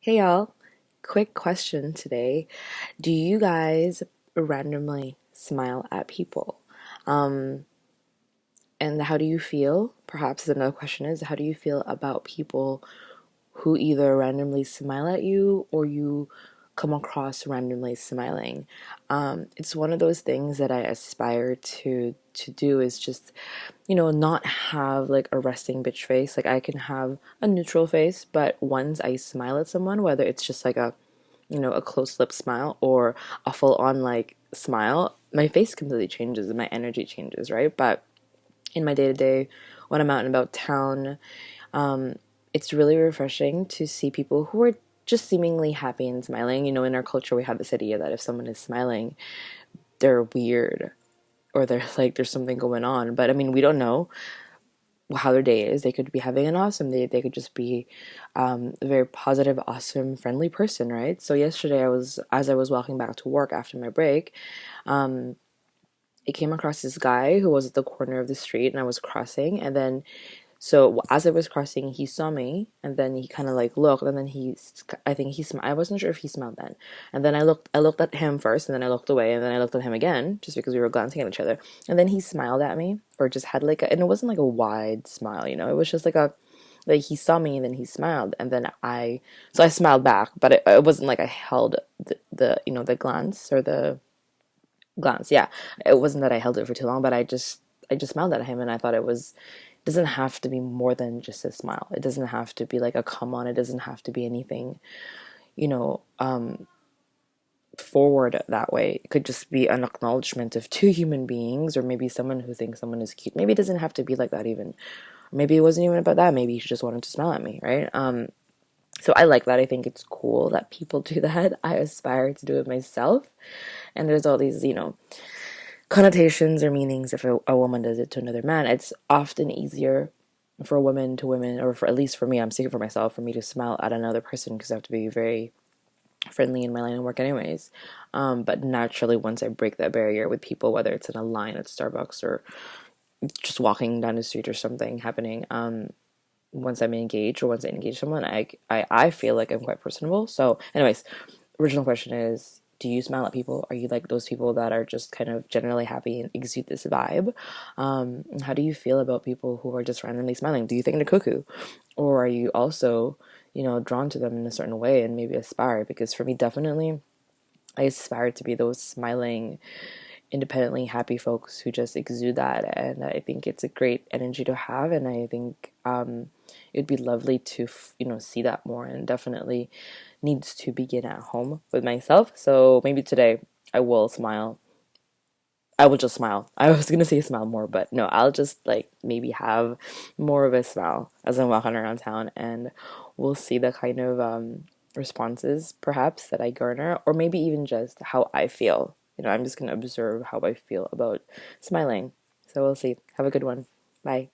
Hey y'all, quick question today. Do you guys randomly smile at people? Um, and how do you feel? Perhaps another question is, how do you feel about people who either randomly smile at you or you come across randomly smiling? It's one of those things that I aspire to do is just, not have like a resting bitch face. Like I can have a neutral face, but once I smile at someone, whether it's just like a close lip smile or a full on like smile, my face completely changes and my energy changes, right? But in my day to day, when I'm out and about town, it's really refreshing to see people who are just seemingly happy and smiling. In our culture, we have this idea that if someone is smiling, they're weird or they're like there's something going on. But I mean, we don't know how their day is. They could be having an awesome day. They could just be a very positive, awesome, friendly person, right? So yesterday, as I was walking back to work after my break, um, I came across this guy who was at the corner of the street, and I was crossing, and then so as I was crossing, he saw me, and then he kind of like looked, and then I think he smiled. I wasn't sure if he smiled then, and then I looked at him first, and then I looked away, and then I looked at him again, just because we were glancing at each other, and then he smiled at me, or just had like and it wasn't like a wide smile, it was just like he saw me, and then he smiled, and then so I smiled back, but it wasn't like I held the glance or the glance, yeah, it wasn't that I held it for too long, but I just smiled at him, and I thought it doesn't have to be more than just a smile. It doesn't have to be like a come on. It doesn't have to be anything, you know, um, forward that way. It could just be an acknowledgement of two human beings, or maybe someone who thinks someone is cute. Maybe it doesn't have to be like that even. Maybe it wasn't even about that. Maybe he just wanted to smile at me, right? So I like that. I think it's cool that people do that. I aspire to do it myself. And there's all these, connotations or meanings if a woman does it to another man. It's often easier for women to women, or for at least for me, I'm speaking for myself, for me to smile at another person because I have to be very friendly in my line of work anyways. But naturally, once I break that barrier with people, whether it's in a line at Starbucks or just walking down the street or something happening, once I'm engaged or once I engage someone, I feel like I'm quite personable. So anyways, original question is, do you smile at people? Are you like those people that are just kind of generally happy and exude this vibe? How do you feel about people who are just randomly smiling? Do you think they're cuckoo? Or are you also, drawn to them in a certain way and maybe aspire? Because for me, definitely, I aspire to be those smiling, independently happy folks who just exude that. And I think it's a great energy to have. And I think it'd be lovely to, see that more, and definitely needs to begin at home with myself. So maybe today I will smile. I will just smile. I was gonna say smile more, but no, I'll just like maybe have more of a smile as I'm walking around town, and we'll see the kind of responses perhaps that I garner, or maybe even just how I feel. I'm just gonna observe how I feel about smiling. So we'll see. Have a good one. Bye.